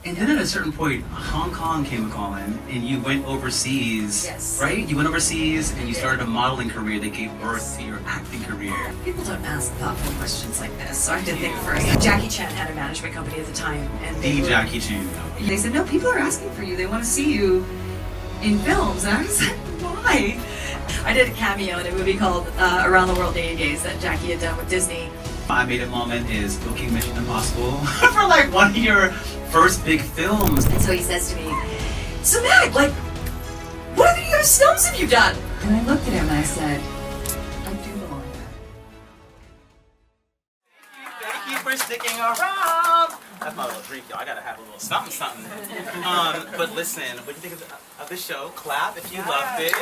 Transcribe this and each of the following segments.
And then at a certain point, Hong Kong came a calling, and you went overseas, Yes. right? You went overseas, and you started a modeling career that gave birth to your acting career. People don't ask thoughtful questions like this, so I had to think first. Jackie Chan had a management company at the time, and Jackie Chan. they said, no, people are asking for you. They want to see you in films. And I was like, why? I did a cameo in a movie called Around the World in 80 Days that Jackie had done with Disney. My made it moment is booking Mission Impossible for like one of your first big films. And so he says to me, so Meg, like, what other US films have you done? And I looked at him and I said, I do belong here. Thank you for sticking around. That's my little drink, y'all. I gotta have a little something. But listen, what do you think of the show? Clap if you loved it.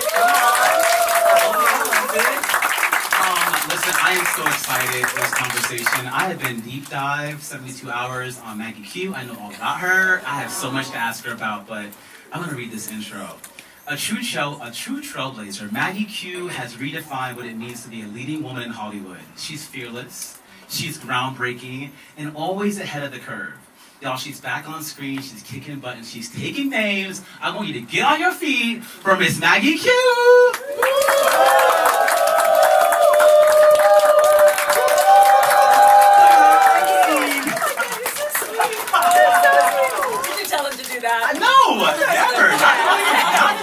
Listen, I am so excited for this conversation. I have been deep dive 72 hours on Maggie Q. I know all about her. I have so much to ask her about, but I'm gonna read this intro. A true trailblazer, Maggie Q has redefined what it means to be a leading woman in Hollywood. She's fearless, she's groundbreaking, and always ahead of the curve. Y'all, she's back on screen, she's kicking buttons, she's taking names. I want you to get on your feet for Miss Maggie Q! No, never.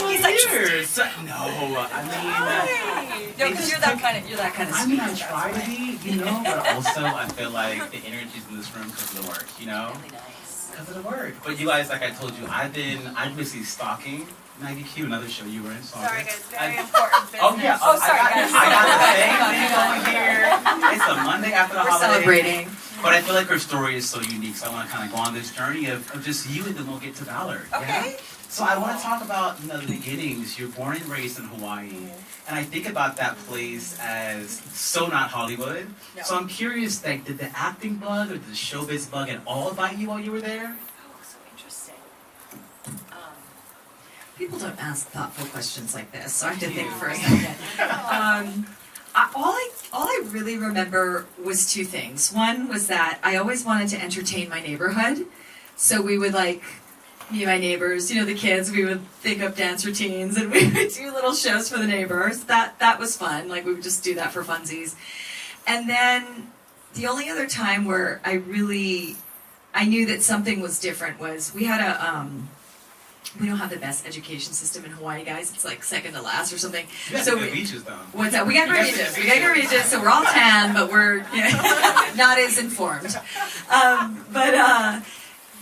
He's like, years. No, I mean, no, because you're that kind of. I mean, I try to be, but also I feel like the energy's in this room because of the work, Really nice. because of the work. But you guys, like I told you, I'm basically stalking Maggie Q, another show you were in. Sorry guys, very important business. Oh yeah, sorry guys. I got the thing over here. It's a Monday after the We're holiday. celebrating. But I feel like her story is so unique, so I want to kind of go on this journey of just you, and then we'll get to Ballard. Okay. Yeah? So I want to talk about the beginnings. You're born and raised in Hawaii, and I think about that place as so not Hollywood. No. So I'm curious, like, did the acting bug or the showbiz bug at all bite you while you were there? Oh, so interesting. People don't ask thoughtful questions like this, so I have to think for a second. All I really remember was two things. One was that I always wanted to entertain my neighborhood, so we would me and my neighbors, the kids, we would think up dance routines and we would do little shows for the neighbors. That was fun. Like we would just do that for funsies. And then the only other time where I knew that something was different was we had we don't have the best education system in Hawaii, guys. It's like second to last or something. You got good beaches, though. What's that? We got great beaches. We got good beaches, so we're all tan, but we're not as informed.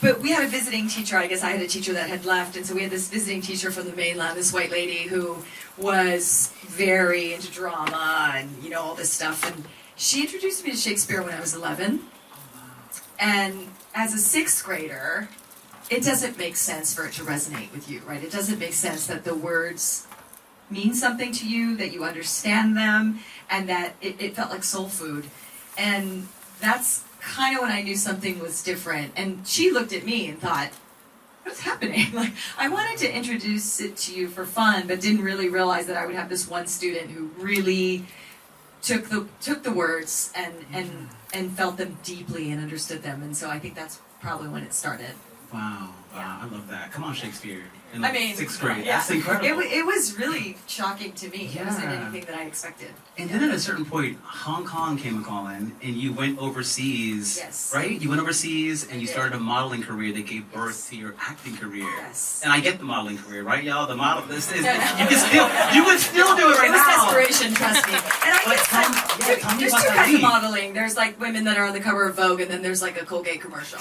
But we had a visiting teacher. I guess I had a teacher that had left, and so we had this visiting teacher from the mainland, this white lady who was very into drama and all this stuff. And she introduced me to Shakespeare when I was 11. And as a sixth grader, it doesn't make sense for it to resonate with you, right? It doesn't make sense that the words mean something to you, that you understand them, and that it felt like soul food. And that's kind of when I knew something was different. And she looked at me and thought, what's happening? Like, I wanted to introduce it to you for fun, but didn't really realize that I would have this one student who really took the words and felt them deeply and understood them. And so I think that's probably when it started. Wow, I love that. Come on, Shakespeare. In I mean, sixth grade. yeah. That's incredible. It was really shocking to me. It wasn't Yeah. anything that I expected. And then at a certain point, Hong Kong came a calling, and you went overseas, Yes. right? You went overseas, and you did. started a modeling career that gave birth to your acting career. Yes. And I get the modeling career, right, y'all? The model, this is, No. you can still do it right It was now. desperation, trust me. And I But guess tell me there's about two that kinds of leap. modeling. There's like women that are on the cover of Vogue, and then there's like a Colgate commercial.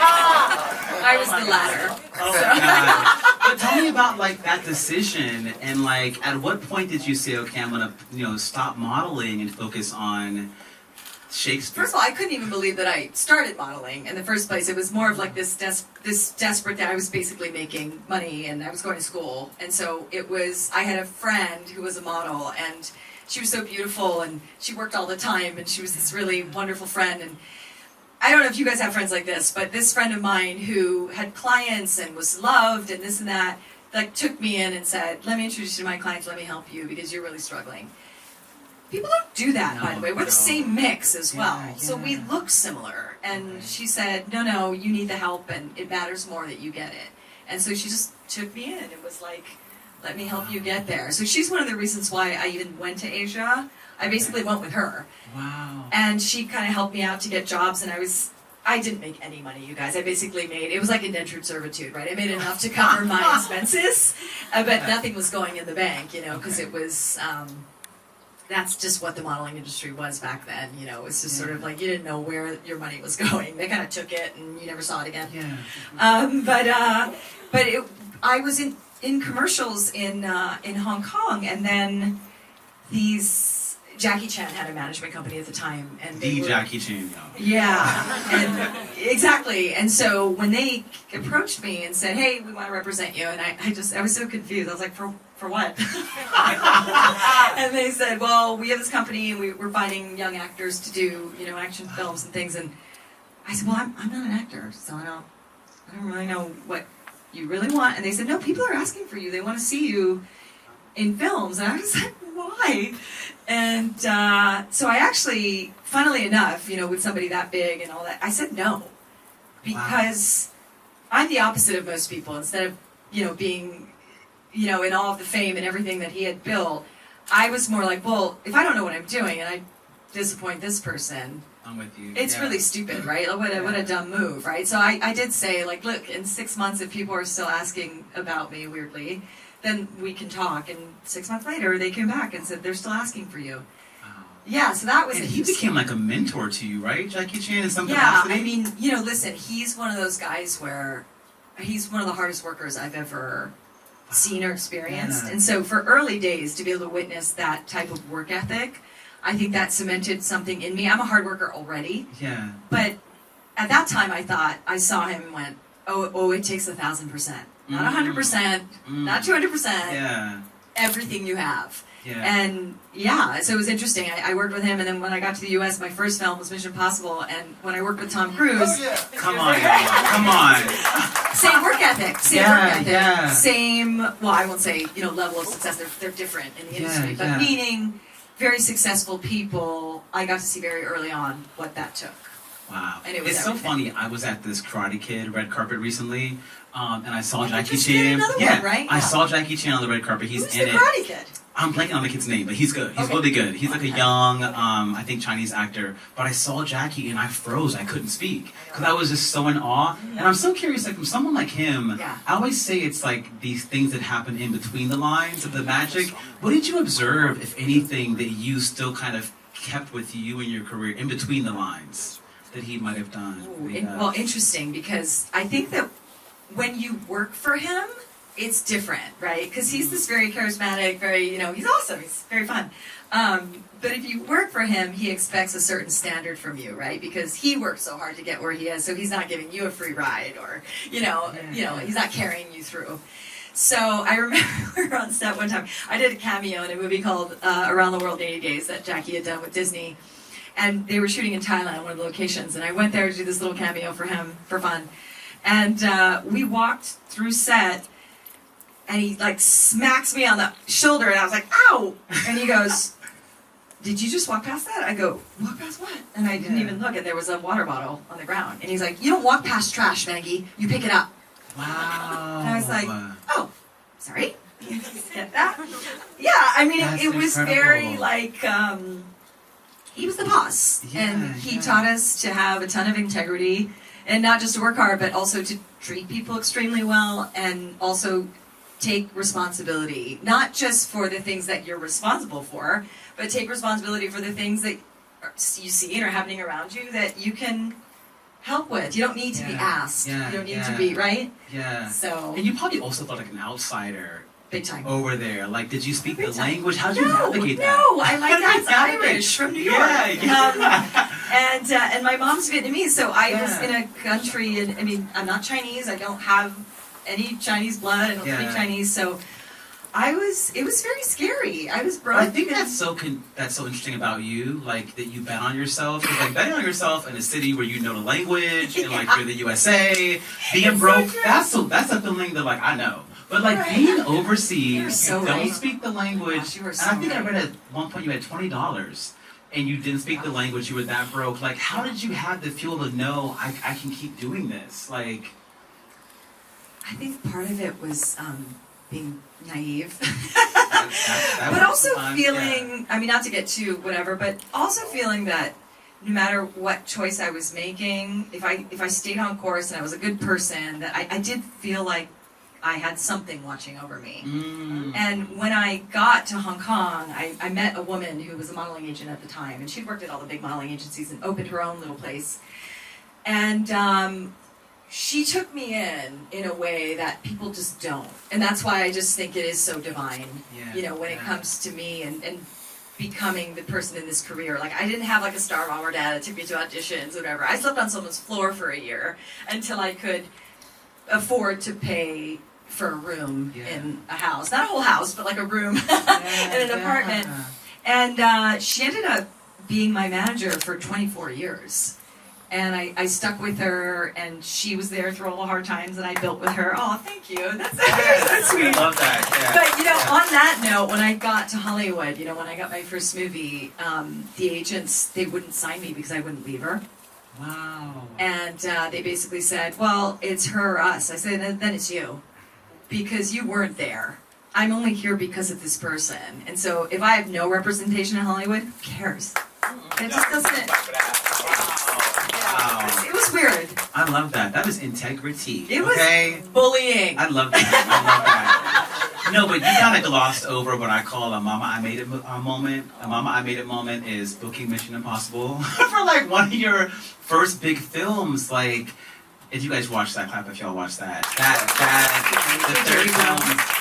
I was the latter. Oh my God. But tell me about that decision, and at what point did you say, okay, I'm gonna stop modeling and focus on Shakespeare? First of all, I couldn't even believe that I started modeling in the first place. It was more of this desperate that I was basically making money and I was going to school. And so I had a friend who was a model, and she was so beautiful and she worked all the time, and she was this really wonderful friend. And I don't know if you guys have friends like this, but this friend of mine who had clients and was loved and this and that, took me in and said, let me introduce you to my clients, let me help you because you're really struggling. People don't do that, by the way. We're the same mix as well. Yeah, So we yeah. look similar. And she said, no, you need the help, and it matters more that you get it. And so she just took me in. It was like, let me help you get there. So she's one of the reasons why I even went to Asia. I basically went with her. Wow. And she kind of helped me out to get jobs, and I didn't make any money, you guys. I basically it was like indentured servitude, right? I made enough to cover my expenses, but nothing was going in the bank, because it was, that's just what the modeling industry was back then, it was just sort of like you didn't know where your money was going. They kind of took it and you never saw it again. Yeah. I was in commercials in Hong Kong, and then Jackie Chan had a management company at the time, and Jackie Chan, y'all. Yeah, and exactly. And so when they approached me and said, "Hey, we want to represent you," and I was so confused. I was like, "For what?" And they said, "Well, we have this company, and we're finding young actors to do, action films and things." And I said, "Well, I'm not an actor, so I don't really know what you really want." And they said, "No, people are asking for you. They want to see you in films." And I was like, "Why?" And so I actually, funnily enough, with somebody that big and all that, I said no. Because I'm the opposite of most people. Instead of, being, in all of the fame and everything that he had built, I was more like, well, if I don't know what I'm doing and I disappoint this person, I'm with you. it's really stupid, right? What a dumb move, right? So I did say, like, look, in 6 months, if people are still asking about me weirdly, then we can talk. And 6 months later, they came back and said they're still asking for you. Wow. Yeah, so that was And he became like a mentor to you, right, Jackie Chan, in some Yeah, capacity? I mean, listen, he's one of those guys where he's one of the hardest workers I've ever seen or experienced. Yeah. And so for early days, to be able to witness that type of work ethic, I think that cemented something in me. I'm a hard worker already. Yeah. But at that time, I saw him and went, oh, it takes 1,000%. Not 100%, not 200%, Yeah. everything you have. Yeah. And so it was interesting. I worked with him, and then when I got to the U.S., my first film was Mission Impossible, and when I worked with Tom Cruise, Come on, y'all. Come on. same work ethic, Yeah. same, well, I won't say, level of success, they're different in the industry, but meaning very successful people, I got to see very early on what that took. Wow. And it was It's so everything. funny. I was at this Karate Kid red carpet recently, and I saw And you Jackie just did Chan. another one, Yeah, right? I Yeah. saw Jackie Chan on the red carpet. He's Who's in the it. Karate Kid? I'm blanking on the kid's name, but he's good. He's Okay. really good. He's like a Okay. young, I think Chinese actor. But I saw Jackie and I froze. I couldn't speak because I was just so in awe. And I'm so curious, like from someone like him, Yeah. I always say it's like these things that happen in between the lines of the magic. What did you observe, if anything, that you still kind of kept with you in your career in between the lines that he might have done? Well, interesting, because I think that when you work for him, it's different, right? Because he's this very charismatic, very, he's awesome, he's very fun. But if you work for him, he expects a certain standard from you, right? Because he worked so hard to get where he is, so he's not giving you a free ride, or, he's not carrying you through. So I remember we were on set one time. I did a cameo in a movie called Around the World in 80 Days that Jackie had done with Disney. And they were shooting in Thailand, one of the locations. And I went there to do this little cameo for him for fun. And we walked through set, and he like smacks me on the shoulder, and I was like, ow! And he goes, did you just walk past that? I go, walk past what? And I didn't even look, and there was a water bottle on the ground. And he's like, you don't walk past trash, Maggie. You pick it up. Wow. And I was like, oh, sorry. Get that? Yeah, I mean, That's it was incredible. very like, he was the boss. Yeah, And he yeah. taught us to have a ton of integrity, and not just to work hard, but also to treat people extremely well, and also take responsibility, not just for the things that you're responsible for, but take responsibility for the things that you see and are happening around you that you can help with. You don't need to be asked. Yeah, You don't need yeah. to be, right? Yeah. So, And you probably also felt like an outsider big time. over there. Like, did you speak the Big time. language? How did you No, navigate that? no, I like How did you that. navigate? Irish from New York. Yeah. And my mom's Vietnamese, so I was Yeah. in a country, and I mean, I'm not Chinese. I don't have any Chinese blood. I don't speak Yeah. Chinese, so it was very scary. I was broke. I think that's so interesting about you, like that you bet on yourself. 'Cause, like betting on yourself in a city where you know the language and like you're the USA, being It's so broke. true. That's a feeling that like I know. But like Right. being overseas, You're so you don't right. speak the language. Gosh, you are and so I think I right. read at one point you had $20. and you didn't speak the language, you were that broke. Like, how did you have the fuel to know I can keep doing this? Like, I think part of it was being naive. that But was also sometimes, feeling, I mean, not to get too whatever, but also feeling that no matter what choice I was making, if I stayed on course and I was a good person, that I did feel like I had something watching over me. And when I got to Hong Kong, I met a woman who was a modeling agent at the time, and she'd worked at all the big modeling agencies and opened her own little place. And she took me in a way that people just don't. And that's why I just think it is so divine, when it comes to me and becoming the person in this career. Like, I didn't have like a star mom or dad that took me to auditions or whatever. I slept on someone's floor for a year until I could afford to pay for a room in a house. Not a whole house, but like a room in an apartment. And she ended up being my manager for 24 years. And I stuck with her, and she was there through all the hard times, and I built with her. Oh, thank you. That's so sweet. I love that. But, on that note, when I got to Hollywood, when I got my first movie, the agents, they wouldn't sign me because I wouldn't leave her. Wow. And they basically said, well, it's her or us. I said, then it's you. Because you weren't there. I'm only here because of this person. And so if I have no representation in Hollywood, who cares? It just doesn't. Wow. It was weird. I love that. That was integrity. It was bullying. I love that. No, but you kind of glossed over what I call a Mama I Made It moment. A Mama I Made It moment is booking Mission Impossible for like one of your first big films. Like, if you guys watch that, clap if y'all watch that. The third film.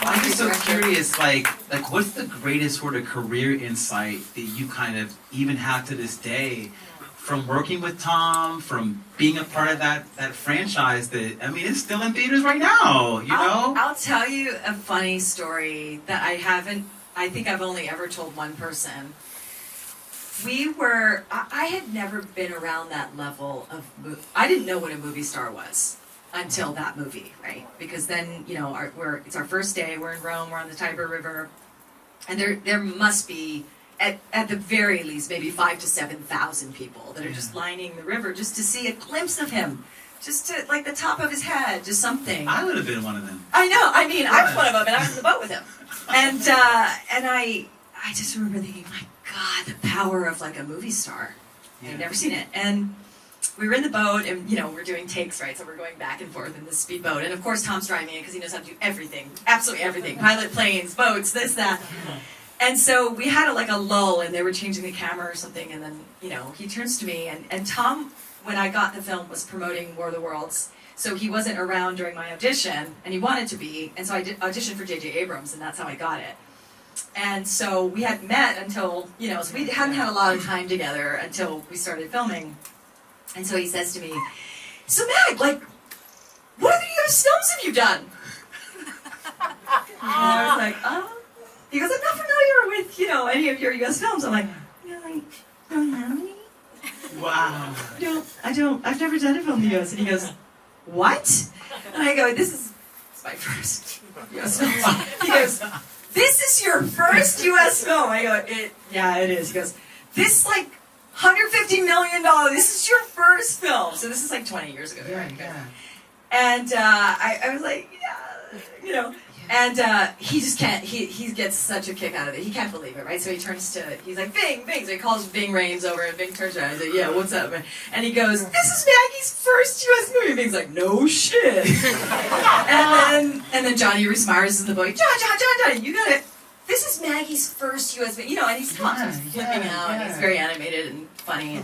I'm just so curious, like what's the greatest sort of career insight that you kind of even have to this day from working with Tom, from being a part of that franchise that, I mean, it's still in theaters right now, you know? I'll tell you a funny story that I think I've only ever told one person. I had never been around that level of, I didn't know what a movie star was until that movie, right? Because then, it's our first day, we're in Rome, we're on the Tiber River, and there must be, at the very least, maybe 5,000 to 7,000 people that are just lining the river just to see a glimpse of him. Just to, like, the top of his head, just something. I would have been one of them. I know, I mean, I was one of them, and I was in the boat with him. And I just remember thinking, my God, the power of, like, a movie star. Yeah. I'd never seen it. And we were in the boat, and, we're doing takes, right? So we're going back and forth in this speedboat. And, of course, Tom's driving it because he knows how to do everything. Absolutely everything. Pilot planes, boats, this, that. And so we had a lull, and they were changing the camera or something, and then, he turns to me, and Tom, when I got the film, was promoting War of the Worlds, so he wasn't around during my audition, and he wanted to be, and so I auditioned for J.J. Abrams, and that's how I got it. And so we hadn't met until, so we hadn't had a lot of time together until we started filming. And so he says to me, so Mag, like, what other U.S. films have you done? And I was like, oh. He goes, I'm not familiar with, any of your U.S. films. I'm like, I don't have any. Wow. I've never done a film in the U.S. And he goes, what? And I go, this is my first U.S. film. He goes, this is your first U.S. film? I go, yeah, it is. He goes, this, like, $150 million, this is your first film. So this is like 20 years ago. Yeah. And I was like, yeah, And he just can't, he gets such a kick out of it. He can't believe it, right? So he turns to, he's like, Bing, Bing. So he calls Bing Rames over, and Bing turns around and he's like, yeah, what's up, man? And he goes, this is Maggie's first U.S. movie. And Bing's like, no shit. and then Johnny Reese Myers is in the boat. John, you got it. This is Maggie's first U.S. movie. And he's flipping out, and he's very animated and funny.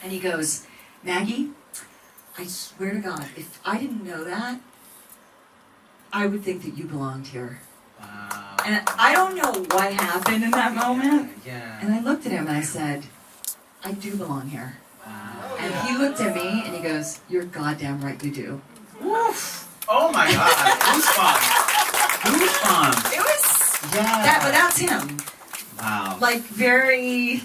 And he goes, Maggie, I swear to God, if I didn't know that, I would think that you belonged here. Wow. And I don't know what happened in that moment. Yeah. And I looked at him and I said, I do belong here. Wow. And he looked at me and he goes, you're goddamn right you do. Woof. Oh my God. Goosebumps. It was Yeah. that, but that's him. Wow. Like very,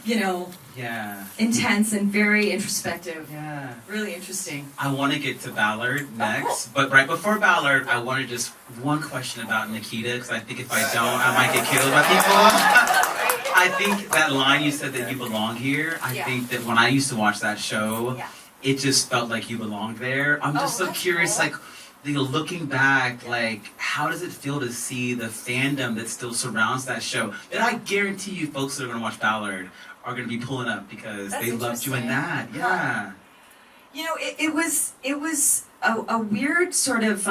Yeah. intense and very introspective. Yeah. Really interesting. I want to get to Ballard next, but right before Ballard, I wanted just one question about Nikita, because I think if I don't, I might get killed by people. I think that line you said that you belong here, I Yeah. think that when I used to watch that show, Yeah. it just felt like you belonged there. I'm just so that's curious, cool. like, looking back, like, how does it feel to see the fandom that still surrounds that show? That I guarantee you folks that are going to watch Ballard are going to be pulling up because That's they loved you in interesting. that. Yeah. You know, it was a weird sort of.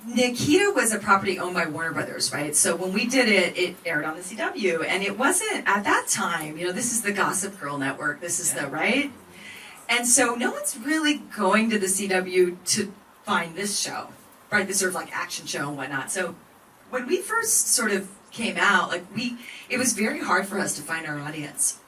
Nikita was a property owned by Warner Brothers, right? So when we did it, it aired on the CW, and it wasn't at that time. You know, this is the Gossip Girl network. This is the right, and so no one's really going to the CW to find this show, right? This sort of like action show and whatnot. So when we first sort of came out, like it was very hard for us to find our audience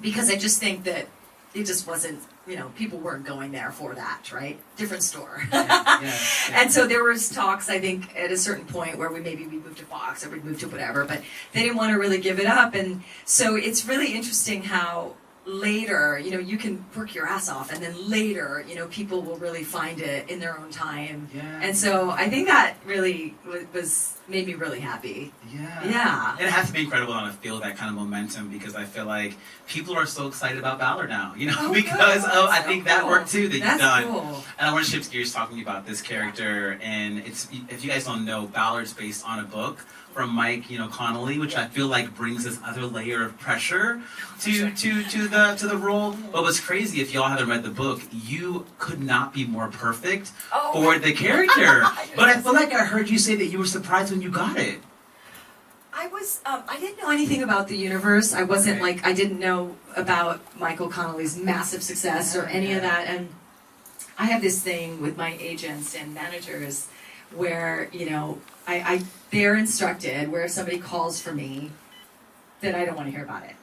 because I just think that it just wasn't. You know, people weren't going there for that, right? Different store. Yeah. And so there was talks, I think, at a certain point where we moved to Fox or we'd moved to whatever, but they didn't want to really give it up. And so it's really interesting how later, you know, you can work your ass off, and then later, you know, people will really find it in their own time. Yeah. And so I think that really made me really happy. Yeah. Yeah. And it has to be incredible to feel that kind of momentum because I feel like people are so excited about Ballard now, you know, Oh, because good. of, I So think, that cool. work too that That's you've done. cool. And I want to shift gears talking about this character. And it's, if you guys don't know, Ballard's based on a book from Mike, Connolly, which I feel like brings this other layer of pressure to the role. But what's crazy, if y'all haven't read the book, you could not be more perfect for the character. But I feel like I heard you say that you were surprised when you got it. I didn't know anything about the universe. I wasn't Okay. I didn't know about Michael Connolly's massive success or any of that. And I have this thing with my agents and managers where, they're instructed where if somebody calls for me, that I don't want to hear about it.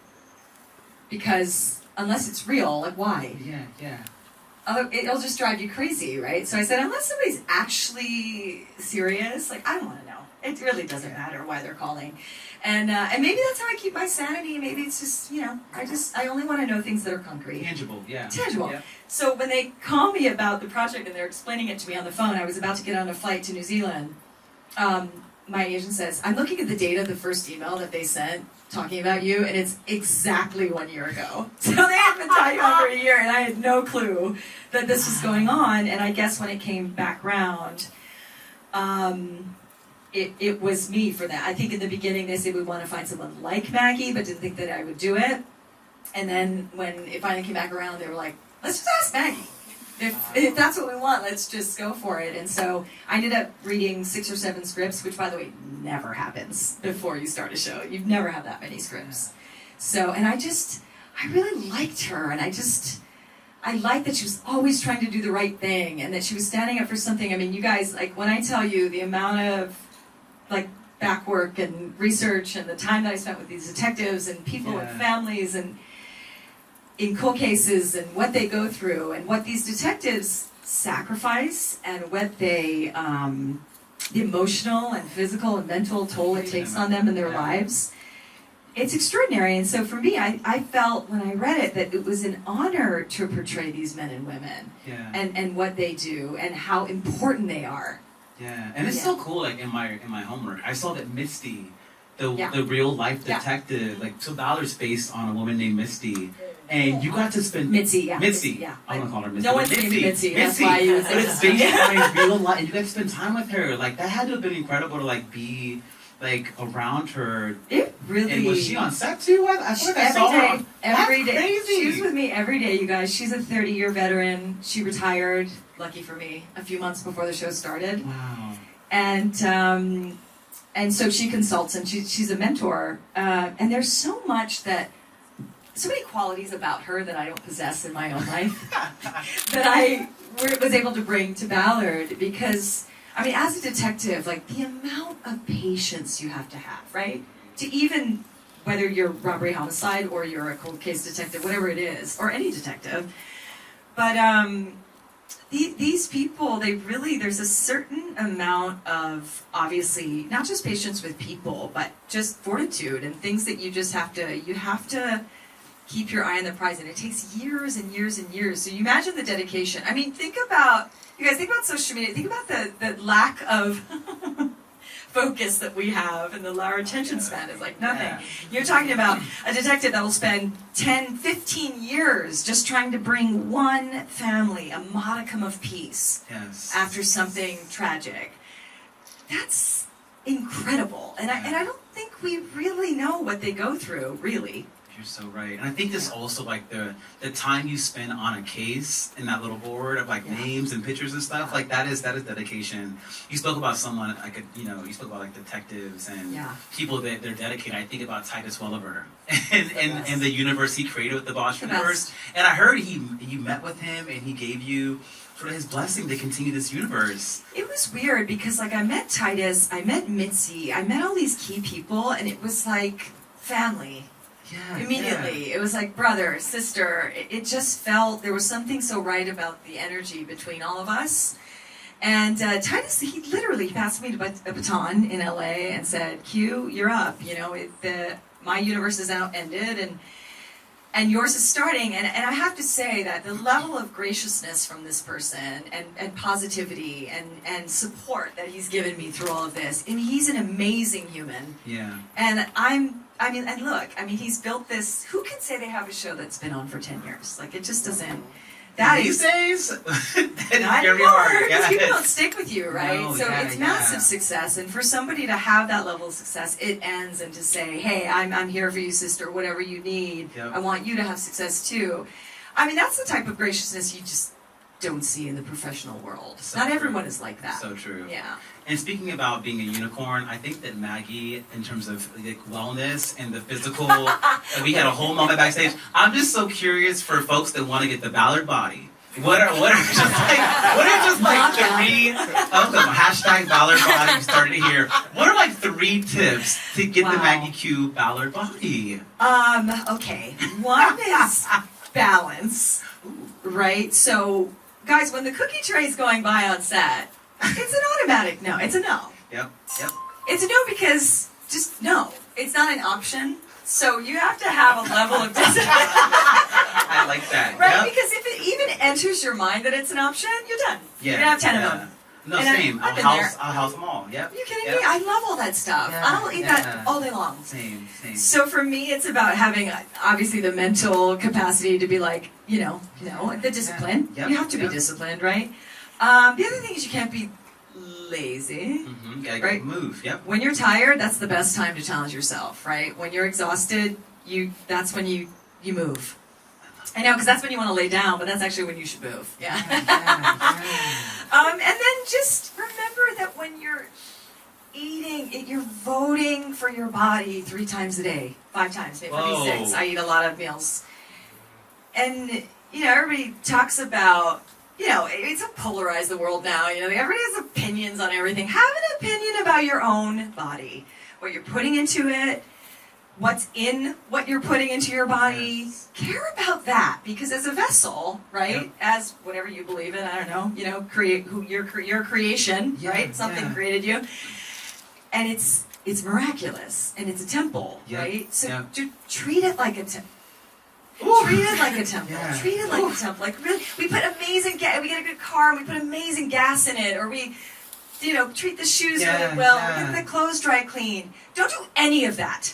Because unless it's real, why? Yeah. It'll just drive you crazy, right? So I said, unless somebody's actually serious, I don't want to know. It really doesn't matter why they're calling. And maybe that's how I keep my sanity. Maybe it's just, I only want to know things that are concrete. Tangible, yeah. Tangible. Yeah. So when they call me about the project and they're explaining it to me on the phone, I was about to get on a flight to New Zealand. My agent says, I'm looking at the date of the first email that they sent talking about you, and it's exactly 1 year ago. So they had been talking about it for a year, and I had no clue that this was going on. And I guess when it came back round, it was me for that. I think in the beginning they said we want to find someone like Maggie, but didn't think that I would do it. And then when it finally came back around, they were like, let's just ask Maggie. If that's what we want, let's just go for it. And so I ended up reading 6 or 7 scripts, which, by the way, never happens before you start a show. You've never had that many scripts. So, and I really liked her, and I liked that she was always trying to do the right thing, and that she was standing up for something. I mean, you guys, when I tell you the amount of, back work and research and the time that I spent with these detectives and people and families and in cold cases and what they go through and what these detectives sacrifice and what they, the emotional and physical and mental toll it takes on them in their lives, it's extraordinary. And so for me, I felt when I read it that it was an honor to portray these men and women and what they do and how important they are. Yeah, and it's so cool. In my homework, I saw that Misty, the real life detective, so Ballard's based on a woman named Misty, and you got to spend Mitzi. Yeah, I want to call her Misty. No one's named Mitzi. That's why you would say but it's based on a real life, and you got to spend time with her. That had to have been incredible to be around her. It really. And was she on set too? I feel like I saw her. Every day. Crazy. She was with me every day, you guys. She's a 30-year veteran. She retired, lucky for me, a few months before the show started. Wow. And so she consults, and she's a mentor. And there's so many qualities about her that I don't possess in my own life that I was able to bring to Ballard because, as a detective, the amount of patience you have to have, right? To even, whether you're robbery homicide or you're a cold case detective, whatever it is, or any detective. But these people, there's a certain amount of, obviously, not just patience with people, but just fortitude and things that you have to keep your eye on the prize, and it takes years and years and years. So you imagine the dedication. Think about social media. Think about the lack of focus that we have, and our attention span is like nothing. You're talking about a detective that will spend 10, 15 years just trying to bring one family a modicum of peace after something tragic. That's incredible, and I don't think we really know what they go through, really. You're so right. And I think this also, like, the time you spend on a case in that little board of, like, names and pictures and stuff, like, that is dedication. You spoke about someone, like, you spoke about, like, detectives and people that they're dedicated. I think about Titus Welliver and the universe he created with the Bosch universe. And I heard you met with him and he gave you sort of his blessing to continue this universe. It was weird because, like, I met Titus, I met Mitzi, I met all these key people, and it was like family. Yeah, immediately. It was like brother, sister. It just felt, there was something so right about the energy between all of us. And Titus, he literally passed me a baton in LA and said, Q, you're up. You know, my universe is now ended and yours is starting. And I have to say that the level of graciousness from this person and positivity and support that he's given me through all of this, and he's an amazing human. Yeah. And he's built this. Who can say they have a show that's been on for 10 years? Like, it just doesn't. These days, not anymore, because people don't stick with you, right? No, so it's massive success, and for somebody to have that level of success, it ends and to say, hey, I'm here for you, sister, whatever you need. Yep. I want you to have success too. I mean, that's the type of graciousness you just don't see in the professional world. So not true. everyone is like that. So true. Yeah. And speaking about being a unicorn, I think that Maggie, in terms of like wellness and the physical, we had a whole moment backstage. I'm just so curious for folks that want to get the Ballard body. What are just like three? Hashtag Ballard body. We started it here. What are like 3 tips to get the Maggie Q Ballard body? Okay. One is balance, right? So, guys, when the cookie tray is going by on set, it's an automatic no. It's a no. Yep. It's a no because just no. It's not an option. So you have to have a level of discipline. I like that. Right? Yep. Because if it even enters your mind that it's an option, you're done. Yeah. You're gonna have 10 of them. No, And same. I've been I'll there. house them all. Yep. Are you kidding Yep. me? I love all that stuff. Yeah, I'll eat that all day long. Same. So for me, it's about having obviously the mental capacity to be like, the discipline. Yep, You have to be yep. disciplined, right? The other thing is you can't be lazy. Mm-hmm. Gotta Right? move. Yep. When you're tired, that's the best time to challenge yourself, right? When you're exhausted, that's when you move. I know, because that's when you want to lay down, but that's actually when you should move. Yeah. And then just remember that when you're eating, you're voting for your body 3 times a day, 5 times, maybe Whoa. 6. I eat a lot of meals. And, everybody talks about, it's a polarized the world now. Everybody has opinions on everything. Have an opinion about your own body, what you're putting into it, what's in what you're putting into your body. Yes. Care about that, because as a vessel, right? Yep. As whatever you believe in, I don't know, create who your creation, Yeah, right? Something yeah. created you, and it's miraculous, and it's a temple, Yep, right? So yep. treat it like a temple. Ooh. Treat it like a temple. Yeah. Treat it like a temple. Like, really, we put amazing gas. We get a good car, and we put amazing gas in it, or we, treat the shoes really well. Yeah. We get the clothes dry clean. Don't do any of that.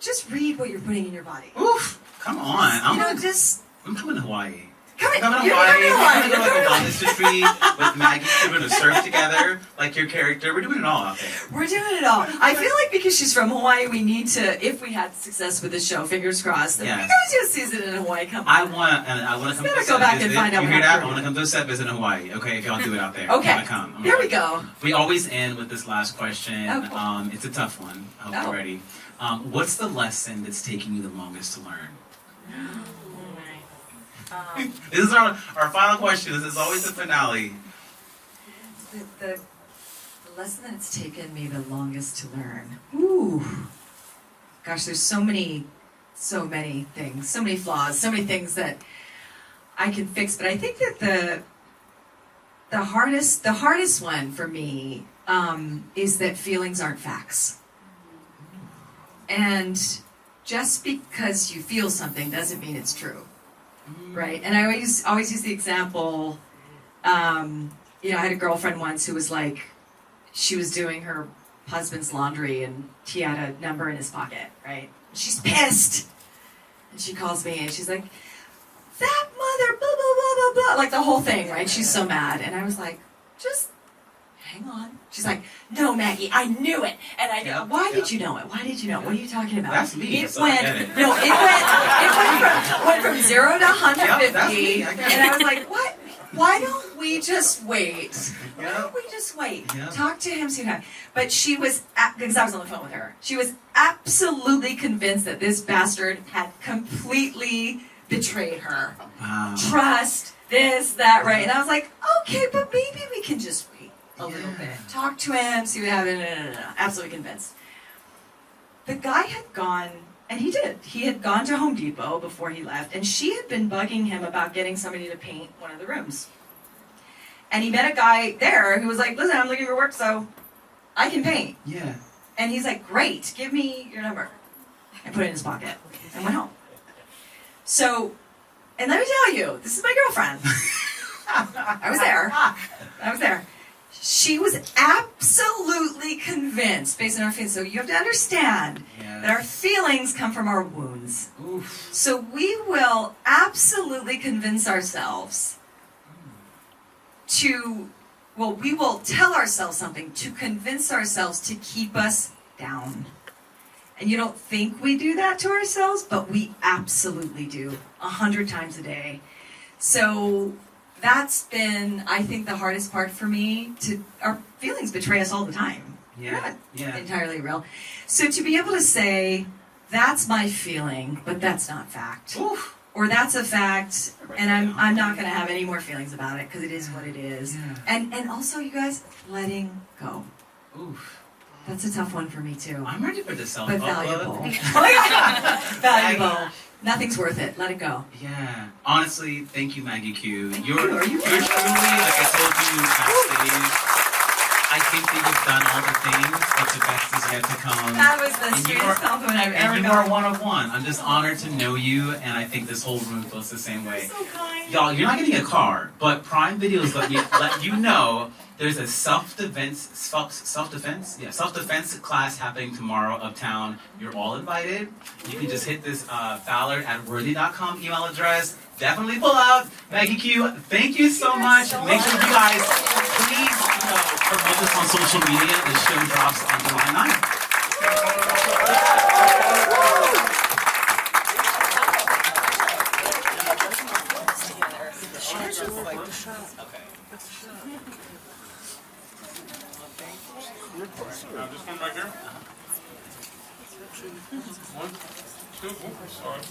Just read what you're putting in your body. Oof! Come on. I'm coming to Hawaii. Come I'm coming to You're Hawaii. coming to Hawaii. I'm going to go to a wellness retreat with Maggie. We're going to surf together, like your character. We're doing it all out there. We're doing it all. I feel like because she's from Hawaii, we need to, if we had success with this show, fingers crossed, that we Yes. guys do a season in Hawaii. Come on. I want to come to gotta a go set back and visit. find out You what hear that? happened. I want to come to a set visit in Hawaii. Okay, if y'all do it out there. Okay. I'm gonna come. There we go. We always end with this last question. Oh, cool. It's a tough one. I hope Oh. you're ready. What's the lesson that's taking you the longest to learn? This is our final question. This is always the finale. The lesson that's taken me the longest to learn. Ooh. Gosh, there's so many things, so many flaws, so many things that I can fix. But I think that the hardest one for me is that feelings aren't facts. And just because you feel something doesn't mean it's true. Right, and I always use the example. I had a girlfriend once who was like, she was doing her husband's laundry, and he had a number in his pocket, right? She's pissed. And she calls me, and she's like, that mother, blah, blah, blah, blah, blah. Like the whole thing, right? She's so mad. And I was like, just hang on. She's like, no, Maggie, I knew it. And I know. Why did you know it? Why did you know it? What are you talking about? That's me. It went from 0 to 150. That's me. I get it. And I was like, what? Why don't we just wait? Why Yeah. don't we just wait? Yeah. Talk to him soon. But she was, because I was on the phone with her, she was absolutely convinced that this bastard had completely betrayed her. Wow. Trust, this, that, right? And I was like, okay, but maybe we can just wait a little bit. Talk to him, see what happens. No. Absolutely convinced. The guy had gone, and he did. He had gone to Home Depot before he left, and she had been bugging him about getting somebody to paint one of the rooms. And he met a guy there who was like, listen, I'm looking for work, so I can paint. Yeah. And he's like, great, give me your number. And put it in his pocket and went home. So, and let me tell you, this is my girlfriend. I was there. She was absolutely convinced, based on our feelings. So you have to understand that our feelings come from our wounds. Oof. So we will absolutely convince ourselves we will tell ourselves something to convince ourselves to keep us down. And you don't think we do that to ourselves, but we absolutely do, 100 times a day. So that's been, I think, the hardest part for me. Our feelings betray us all the time. Yeah. They're not entirely real. So to be able to say, that's my feeling, but that's not fact. Oof. Or that's a fact, and I'm not going to have any more feelings about it because it is what it is. Yeah. And also, you guys, letting go. Oof. That's a tough one for me too. I'm ready for the self But upload. valuable. Oh my God. Valuable. Nothing's worth it. Let it go. Yeah. Honestly, thank you, Maggie Q. Thank You're you. Are you truly, like I told you backstage, I think that you've done all the things, but the best is yet to come. That was the And you sweetest are- compliment I've ever And you are gotten. one of one. I'm just honored to know you, and I think this whole room feels the same way. So kind. Y'all, you're not getting a car, but Prime Videos let you know there's a self-defense class happening tomorrow uptown. You're all invited. You can just hit this Ballard@worthy.com email address. Definitely pull out. Maggie Q, thank you so much. Make sure you guys please promote this on social media. The show drops on July 9th. Now this one right here. 1, 2, sorry.